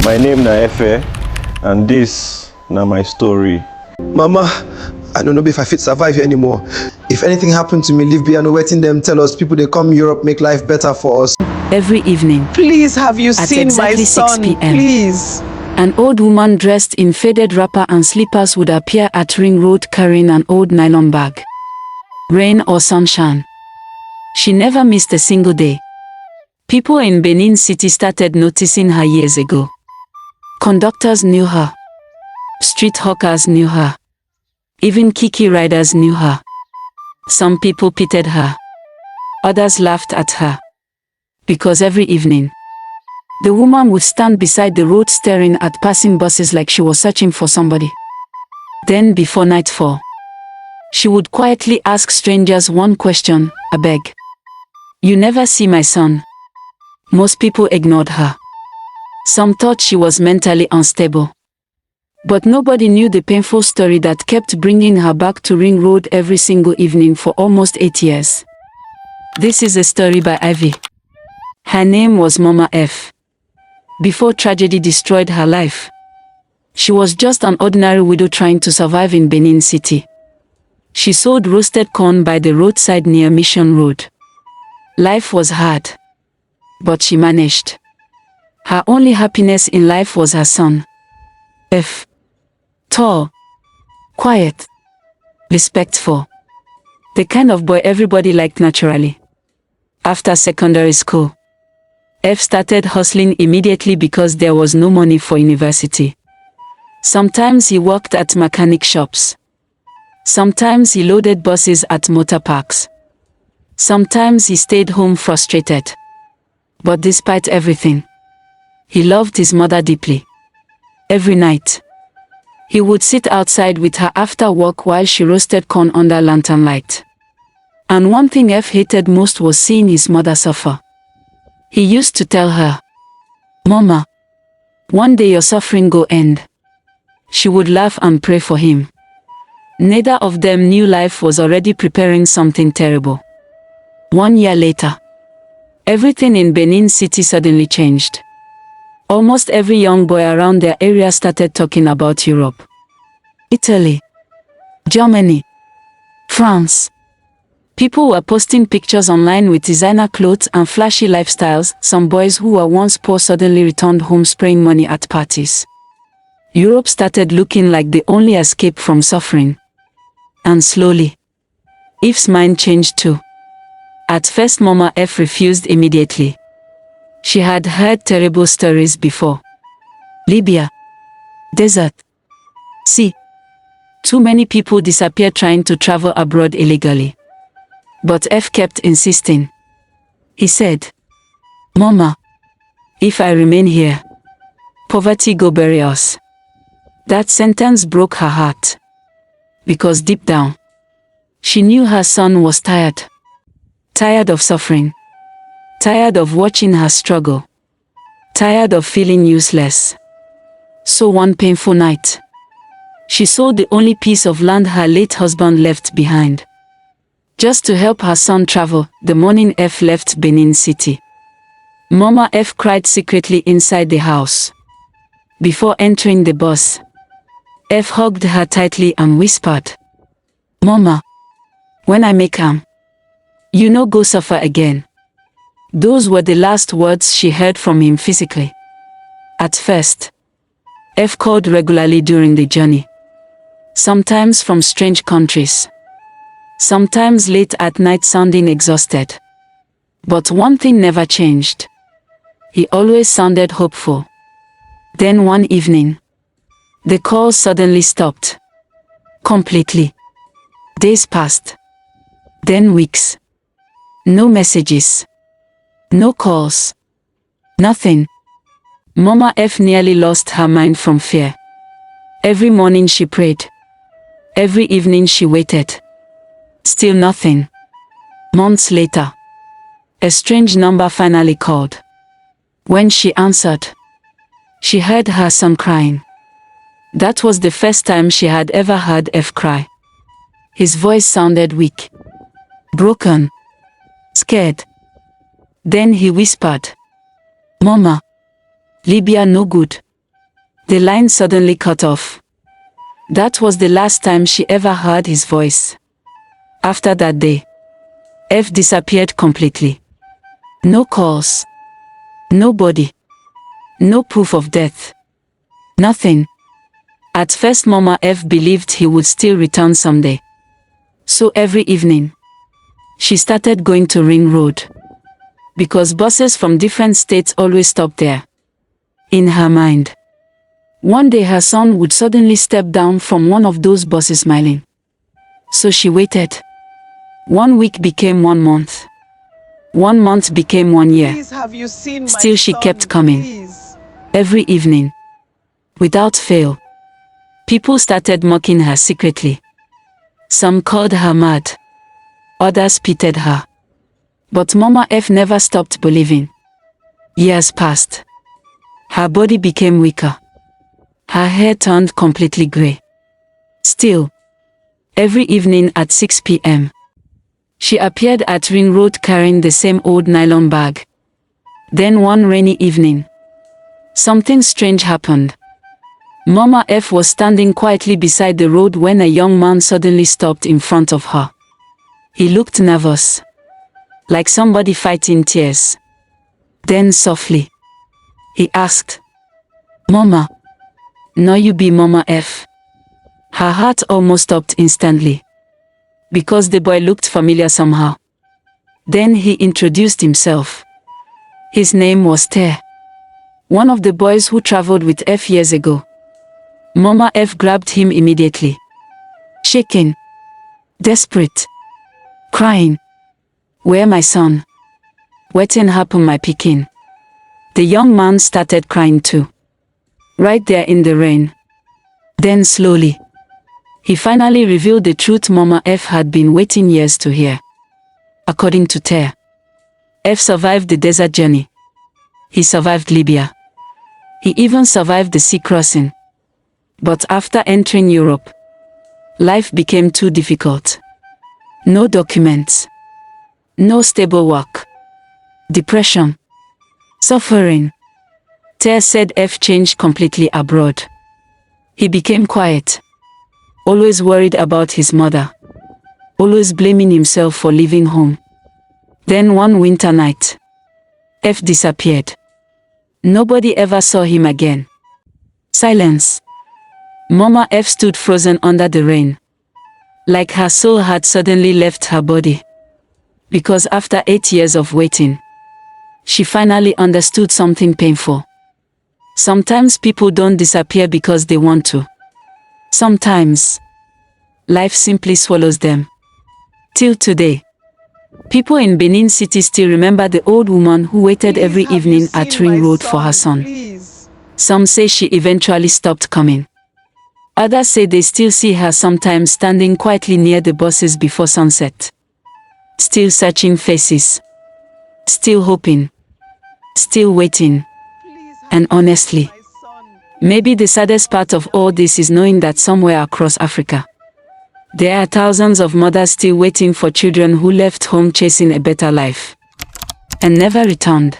My name na Efe, and this na my story. Mama, I don't know if I fit survive here anymore. If anything happened to me, leave Biano waiting them, tell us people they come Europe, make life better for us. Every evening, Please, have you at seen exactly my 6 son? p.m. Please. an old woman dressed in faded wrapper and slippers would appear at Ring Road carrying an old nylon bag. Rain or sunshine, she never missed a single day. People in Benin City started noticing her years ago. Conductors knew her. Street hawkers knew her. Even Kiki riders knew her. Some people pitied her. Others laughed at her. Because every evening, the woman would stand beside the road staring at passing buses like she was searching for somebody. Then before nightfall, she would quietly ask strangers one question, "Abeg, you never see my son?" Most people ignored her. Some thought she was mentally unstable. But nobody knew the painful story that kept bringing her back to Ring Road every single evening for almost 8 years. This is a story by Ivy. Her name was Mama F. Before tragedy destroyed her life, she was just an ordinary widow trying to survive in Benin City. She sold roasted corn by the roadside near Mission Road. Life was hard, but she managed. Her only happiness in life was her son, F. Tall, quiet, respectful. The kind of boy everybody liked naturally. After secondary school, F started hustling immediately because there was no money for university. Sometimes he worked at mechanic shops. Sometimes he loaded buses at motor parks. Sometimes he stayed home frustrated. But despite everything, he loved his mother deeply. Every night, he would sit outside with her after work while she roasted corn under lantern light. And one thing F hated most was seeing his mother suffer. He used to tell her, "Mama, one day your suffering go end." She would laugh and pray for him. Neither of them knew life was already preparing something terrible. 1 year later, everything in Benin City suddenly changed. Almost every young boy around their area started talking about Europe. Italy, Germany, France. People were posting pictures online with designer clothes and flashy lifestyles. Some boys who were once poor suddenly returned home spraying money at parties. Europe started looking like the only escape from suffering. And slowly, Eve's mind changed too. At first Mama F refused immediately. She had heard terrible stories before. Libya, desert, sea. Too many people disappeared trying to travel abroad illegally. But F kept insisting. He said, "Mama, if I remain here, poverty go bury us." That sentence broke her heart. Because deep down, she knew her son was tired. Tired of suffering. Tired of watching her struggle. Tired of feeling useless. So one painful night, she sold the only piece of land her late husband left behind. Just to help her son travel, the morning F left Benin City. Mama F cried secretly inside the house. Before entering the bus, F hugged her tightly and whispered, "Mama, when I make am, you no go suffer again." Those were the last words she heard from him physically. At first, F called regularly during the journey. Sometimes from strange countries. Sometimes late at night sounding exhausted. But one thing never changed. He always sounded hopeful. Then one evening, the calls suddenly stopped. Completely. Days passed. Then weeks. No messages. No calls. Nothing. Mama F nearly lost her mind from fear. Every morning she prayed. Every evening she waited. Still nothing. Months later, a strange number finally called. When she answered, she heard her son crying. That was the first time she had ever heard F cry. His voice sounded weak, broken, scared. Then he whispered, "Mama, Libya no good. The line suddenly cut off. That was the last time she ever heard his voice. After that day, F disappeared completely. No calls. Nobody. No proof of death. Nothing. At first Mama F believed he would still return someday. So every evening, she started going to Ring Road. Because buses from different states always stopped there. In her mind, one day her son would suddenly step down from one of those buses smiling. So she waited. 1 week became 1 month. 1 month became 1 year. Please, have you seen my Still she son, kept coming. please? Every evening. Without fail. People started mocking her secretly. Some called her mad. Others pitied her. But Mama F never stopped believing. Years passed. Her body became weaker. Her hair turned completely grey. Still, every evening at 6 p.m., she appeared at Ring Road carrying the same old nylon bag. Then one rainy evening, something strange happened. Mama F was standing quietly beside the road when a young man suddenly stopped in front of her. He looked nervous, like somebody fighting tears. Then softly, he asked, "Mama, no you be Mama F?" Her heart almost stopped instantly, because the boy looked familiar somehow. Then he introduced himself. His name was Ter, one of the boys who traveled with F years ago. Mama F grabbed him immediately, shaking, desperate, crying, "Where my son? Wetin happen my pikin?" The young man started crying too, right there in the rain. Then slowly, he finally revealed the truth Mama F had been waiting years to hear. According to Ter, F survived the desert journey. He survived Libya. He even survived the sea crossing. But after entering Europe, life became too difficult. No documents. No stable work. Depression. Suffering. Ter said F changed completely abroad. He became quiet. Always worried about his mother. Always blaming himself for leaving home. Then one winter night, F disappeared. Nobody ever saw him again. Silence. Mama F stood frozen under the rain, like her soul had suddenly left her body. Because after 8 years of waiting, she finally understood something painful. Sometimes people don't disappear because they want to. Sometimes, life simply swallows them. Till today, people in Benin City still remember the old woman who waited Please, every have you evening at seen Ring my Road for her son. Please. Some say she eventually stopped coming. Others say they still see her sometimes standing quietly near the buses before sunset. Still searching faces. Still hoping. Still waiting. Please have And you honestly, seen my son? maybe the saddest part of all this is knowing that somewhere across Africa, there are thousands of mothers still waiting for children who left home chasing a better life and never returned.